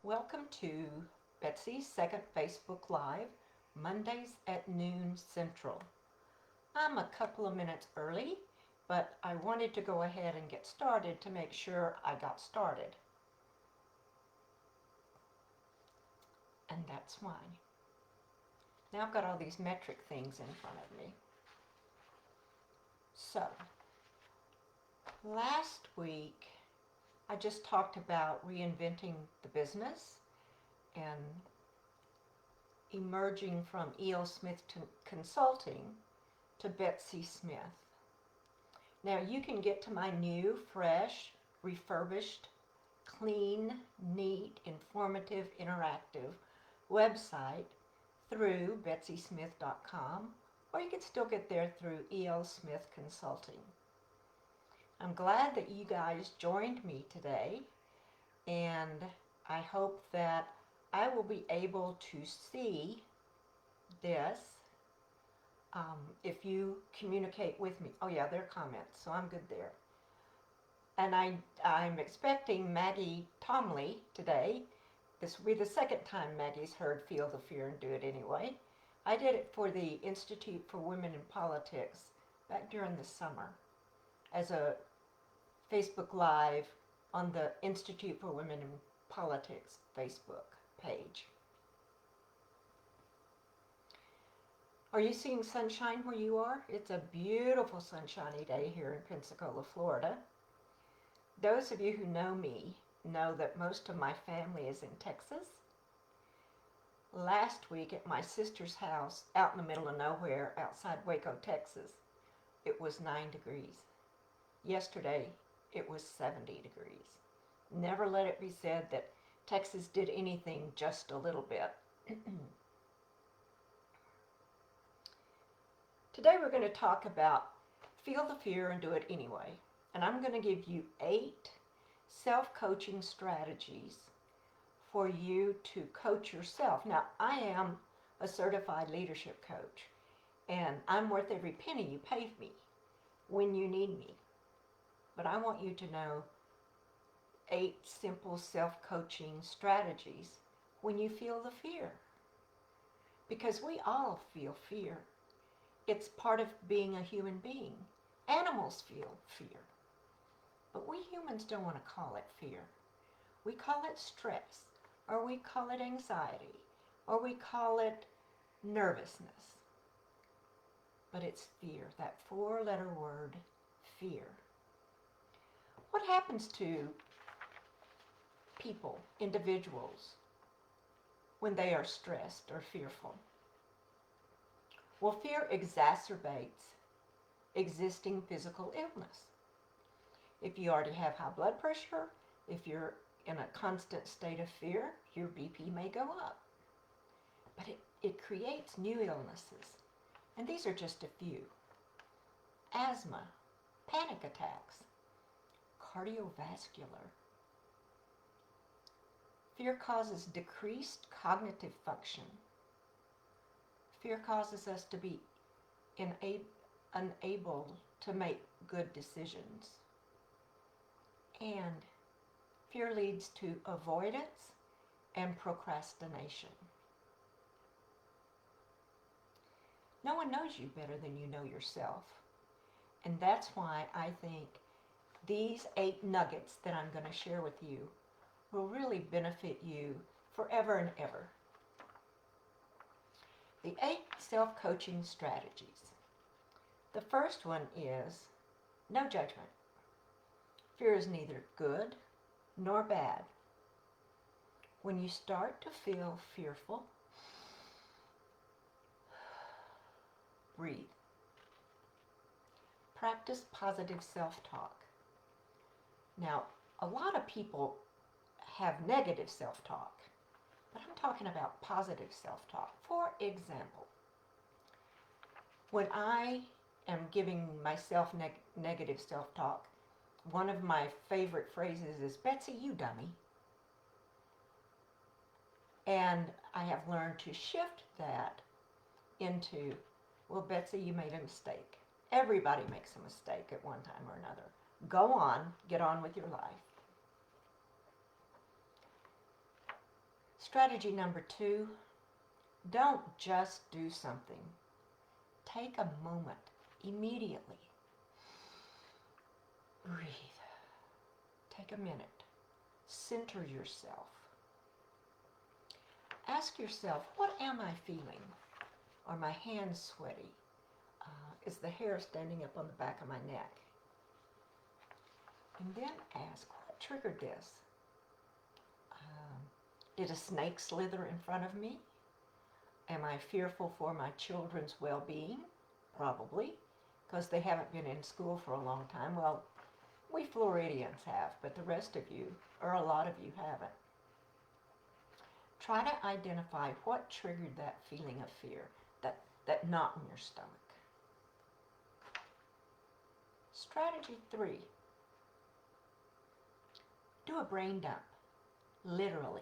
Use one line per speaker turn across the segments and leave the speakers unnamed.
Welcome to Betsy's second Facebook Live, Mondays at noon Central. I'm a couple of minutes early, but I wanted to go ahead and get started to make sure I got started. And that's why. Now I've got all these metric things in front of me. So, last week I just talked about reinventing the business and emerging from E.L. Smith Consulting to Betsy Smith. Now you can get to my new, fresh, refurbished, clean, neat, informative, interactive website through betsysmith.com, or you can still get there through E.L. Smith Consulting. I'm glad that you guys joined me today, and I hope that I will be able to see this if you communicate with me. Oh yeah, there are comments, so I'm good there. And I'm expecting Maggie Tomley today. This will be the second time Maggie's heard Feel the Fear and Do It Anyway. I did it for the Institute for Women in Politics back during the summer as a Facebook Live on the Institute for Women in Politics Facebook page. Are you seeing sunshine where you are? It's a beautiful sunshiny day here in Pensacola, Florida. Those of you who know me know that most of my family is in Texas. Last week at my sister's house out in the middle of nowhere outside Waco, Texas, it was 9 degrees. Yesterday it was 70 degrees. Never let it be said that Texas did anything just a little bit. Today we're going to talk about Feel the Fear and Do It Anyway. And I'm going to give you 8 self-coaching strategies for you to coach yourself. Now, I am a certified leadership coach, and I'm worth every penny you pay me when you need me. But I want you to know 8 simple self-coaching strategies when you feel the fear. Because we all feel fear. It's part of being a human being. Animals feel fear. But we humans don't want to call it fear. We call it stress, or we call it anxiety, or we call it nervousness. But it's fear, that 4-letter word, fear. What happens to people, individuals, when they are stressed or fearful? Well, fear exacerbates existing physical illness. If you already have high blood pressure, if you're in a constant state of fear, your BP may go up. But it creates new illnesses. And these are just a few. Asthma, panic attacks, cardiovascular. Fear causes decreased cognitive function. Fear causes us to be unable to make good decisions. And fear leads to avoidance and procrastination. No one knows you better than you know yourself. And that's why I think these 8 nuggets that I'm going to share with you will really benefit you forever and ever. The 8 self-coaching strategies. The first one is no judgment. Fear is neither good nor bad. When you start to feel fearful, breathe. Practice positive self-talk. Now, a lot of people have negative self-talk, but I'm talking about positive self-talk. For example, when I am giving myself negative self-talk, one of my favorite phrases is, "Betsy, you dummy." And I have learned to shift that into, "Well, Betsy, you made a mistake. Everybody makes a mistake at one time or another. Go on, get on with your life." Strategy number 2, don't just do something. Take a moment immediately. Breathe. Take a minute. Center yourself. Ask yourself, what am I feeling? Are my hands sweaty? Is the hair standing up on the back of my neck? And then ask, what triggered this? Did a snake slither in front of me? Am I fearful for my children's well-being? Probably, because they haven't been in school for a long time. Well, we Floridians have, but the rest of you, or a lot of you, haven't. Try to identify what triggered that feeling of fear, that knot in your stomach. Strategy 3. Do a brain dump, literally.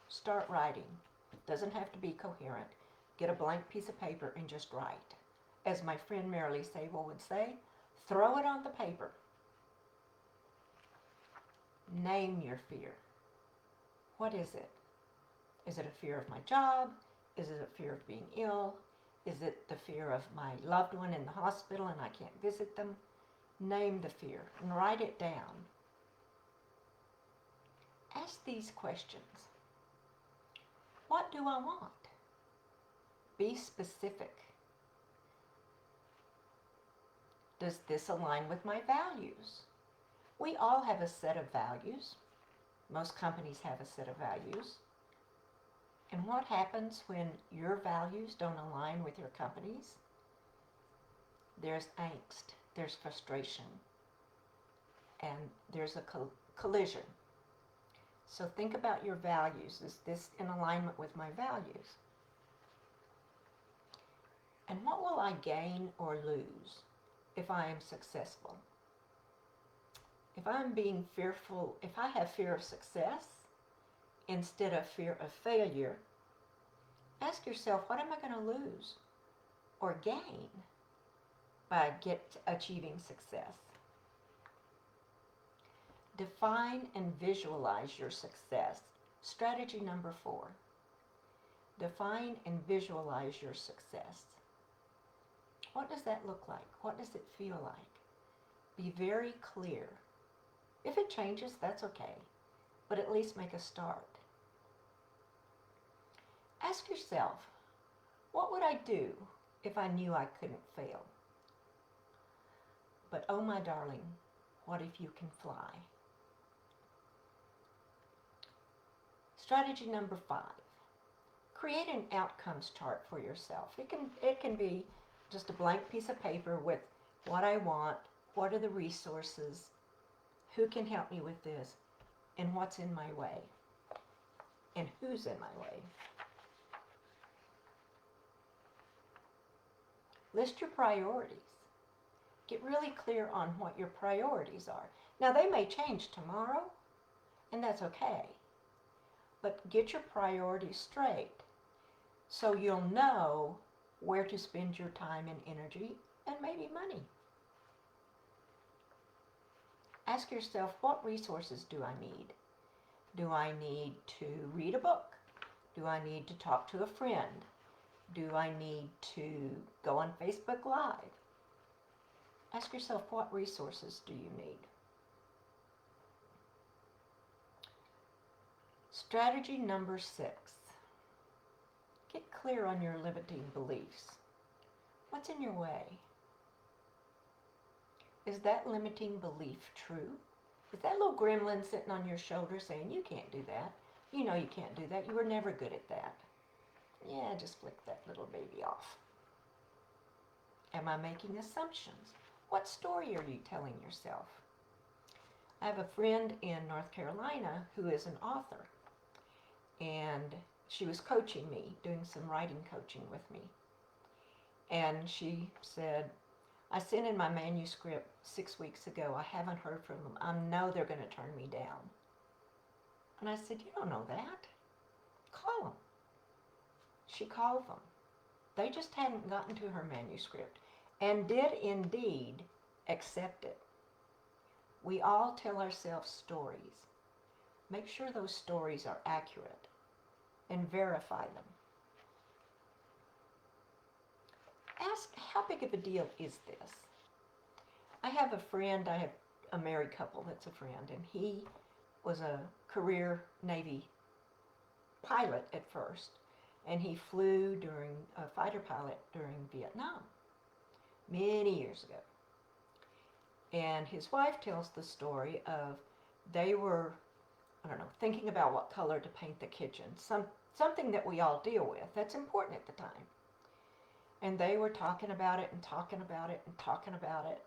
Start writing. Doesn't have to be coherent. Get a blank piece of paper and just write. As my friend Marilee Sable would say, throw it on the paper. Name your fear. What is it? Is it a fear of my job? Is it a fear of being ill? Is it the fear of my loved one in the hospital and I can't visit them? Name the fear and write it down. Ask these questions. What do I want? Be specific. Does this align with my values? We all have a set of values. Most companies have a set of values. And what happens when your values don't align with your company's? There's angst, there's frustration, and there's a collision. So think about your values. Is this in alignment with my values? And what will I gain or lose if I am successful? If I'm being fearful, if I have fear of success instead of fear of failure, ask yourself, what am I going to lose or gain by achieving success? Define and visualize your success. Strategy number 4. Define and visualize your success. What does that look like? What does it feel like? Be very clear. If it changes, that's okay, but at least make a start. Ask yourself, what would I do if I knew I couldn't fail? But oh my darling, what if you can fly? Strategy number 5. Create an outcomes chart for yourself. It can be just a blank piece of paper with what I want, what are the resources, who can help me with this, and what's in my way, and who's in my way. List your priorities. Get really clear on what your priorities are. Now, they may change tomorrow, and that's okay. But get your priorities straight so you'll know where to spend your time and energy and maybe money. Ask yourself, what resources do I need? Do I need to read a book? Do I need to talk to a friend? Do I need to go on Facebook Live? Ask yourself, what resources do you need? Strategy number 6. Get clear on your limiting beliefs. What's in your way? Is that limiting belief true? Is that little gremlin sitting on your shoulder saying, you can't do that? You know you can't do that. You were never good at that. Yeah, just flick that little baby off. Am I making assumptions? What story are you telling yourself? I have a friend in North Carolina who is an author, and she was coaching me, doing some writing coaching with me. And she said, I sent in my manuscript 6 weeks ago. I haven't heard from them. I know they're going to turn me down. And I said, you don't know that. Call them. She called them. They just hadn't gotten to her manuscript and did indeed accept it. We all tell ourselves stories. Make sure those stories are accurate. and verify them. Ask, how big of a deal is this? I have a married couple that's a friend, and he was a career Navy pilot at first, and he flew during a fighter pilot during Vietnam many years ago. And his wife tells the story of they were, I don't know, thinking about what color to paint the kitchen, something that we all deal with that's important at the time. And they were talking about it and talking about it and talking about it.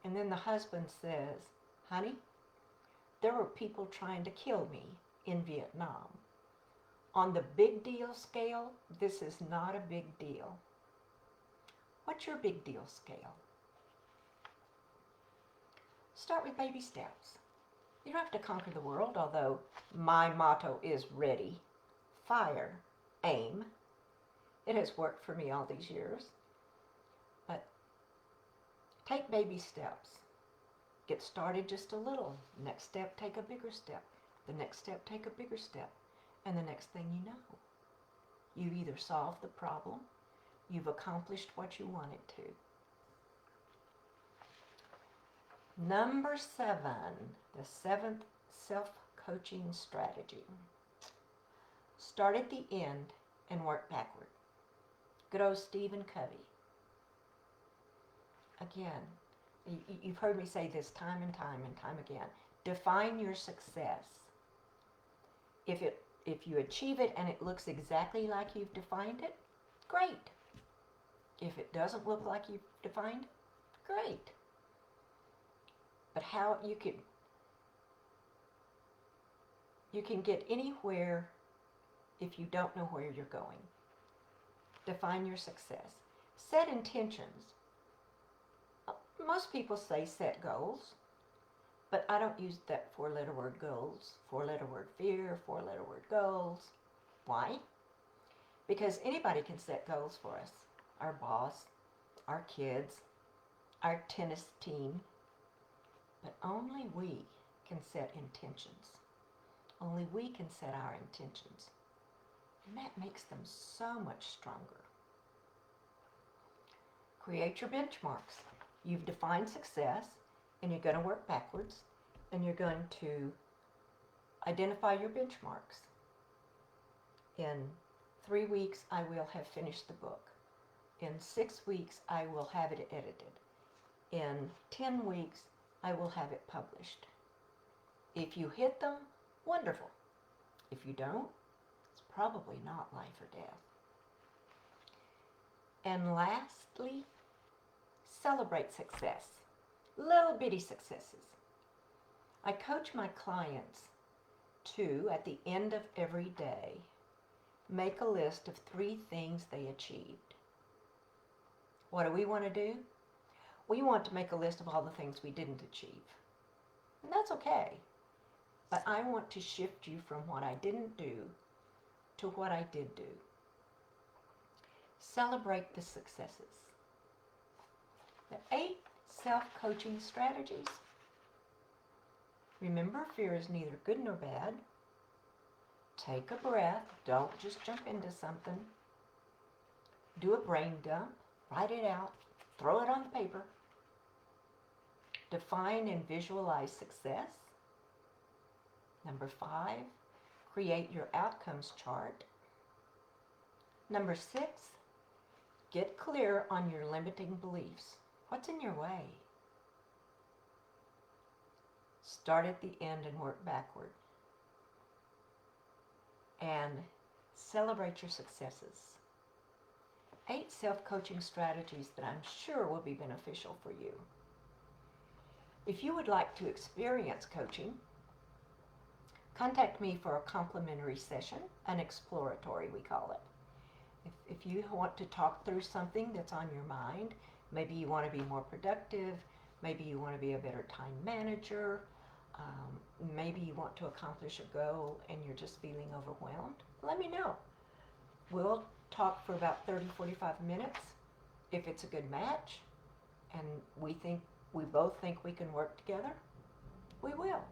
And then the husband says, honey, there were people trying to kill me in Vietnam. On the big deal scale, this is not a big deal. What's your big deal scale? Start with baby steps. You don't have to conquer the world, although my motto is ready, fire, aim. It has worked for me all these years. But take baby steps. Get started just a little. Next step, take a bigger step. The next step, take a bigger step. And the next thing you know, you've either solved the problem, you've accomplished what you wanted to. Number 7, the 7th self-coaching strategy. Start at the end and work backward. Good old Stephen Covey. Again, you've heard me say this time and time and time again. Define your success. If you achieve it and it looks exactly like you've defined it, great. If it doesn't look like you've defined it, great. But how you can get anywhere if you don't know where you're going. Define your success. Set intentions. Most people say set goals, but I don't use that 4-letter word goals, 4-letter word fear, 4-letter word goals. Why? Because anybody can set goals for us. Our boss, our kids, our tennis team. But only we can set intentions. Only we can set our intentions. And that makes them so much stronger. Create your benchmarks. You've defined success, and you're going to work backwards, and you're going to identify your benchmarks. In 3 weeks, I will have finished the book. In 6 weeks, I will have it edited. In 10 weeks, I will have it published. If you hit them, wonderful. If you don't, it's probably not life or death. And lastly, celebrate success. Little bitty successes. I coach my clients to, at the end of every day, make a list of 3 things they achieved. What do we want to do? We want to make a list of all the things we didn't achieve. And that's okay. But I want to shift you from what I didn't do to what I did do. Celebrate the successes. The 8 self-coaching strategies. Remember, fear is neither good nor bad. Take a breath. Don't just jump into something. Do a brain dump. Write it out. Throw it on the paper. Define and visualize success. Number 5, create your outcomes chart. Number 6, get clear on your limiting beliefs. What's in your way? Start at the end and work backward. And celebrate your successes. 8 self-coaching strategies that I'm sure will be beneficial for you. If you would like to experience coaching, contact me for a complimentary session, an exploratory we call it. If you want to talk through something that's on your mind, maybe you want to be more productive, maybe you want to be a better time manager, maybe you want to accomplish a goal and you're just feeling overwhelmed, let me know. We'll talk for about 30-45 minutes. If it's a good match and we both think we can work together, we will.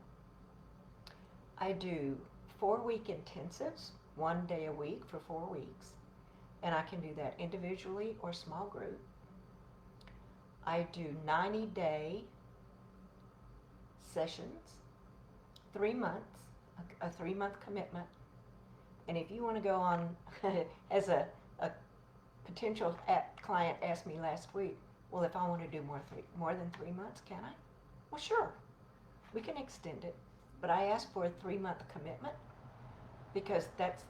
I do 4-week intensives one day a week for 4 weeks, and I can do that individually or small group. I do 90-day sessions, 3 months, a 3-month commitment. And if you want to go on, as a potential client asked me last week, well, if I want to do more than 3 months, can I? Well, sure, we can extend it. But I asked for a 3-month commitment because that's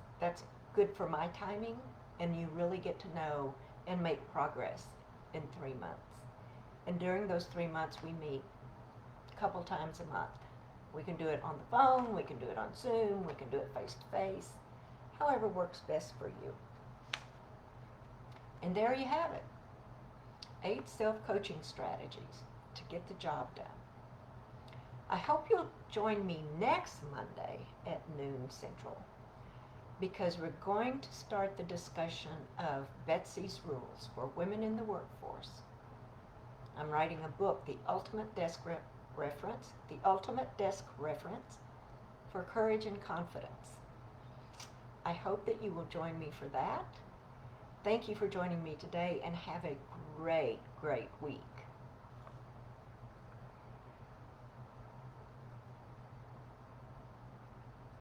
good for my timing, and you really get to know and make progress in 3 months. And during those 3 months, we meet a couple times a month. We can do it on the phone, we can do it on Zoom, we can do it face to face, however works best for you. And there you have it. 8 self-coaching strategies to get the job done. I hope you'll join me next Monday at noon Central, because we're going to start the discussion of Betsy's Rules for Women in the Workforce. I'm writing a book, The Ultimate Desk Reference for Courage and Confidence. I hope that you will join me for that. Thank you for joining me today, and have a great, great week.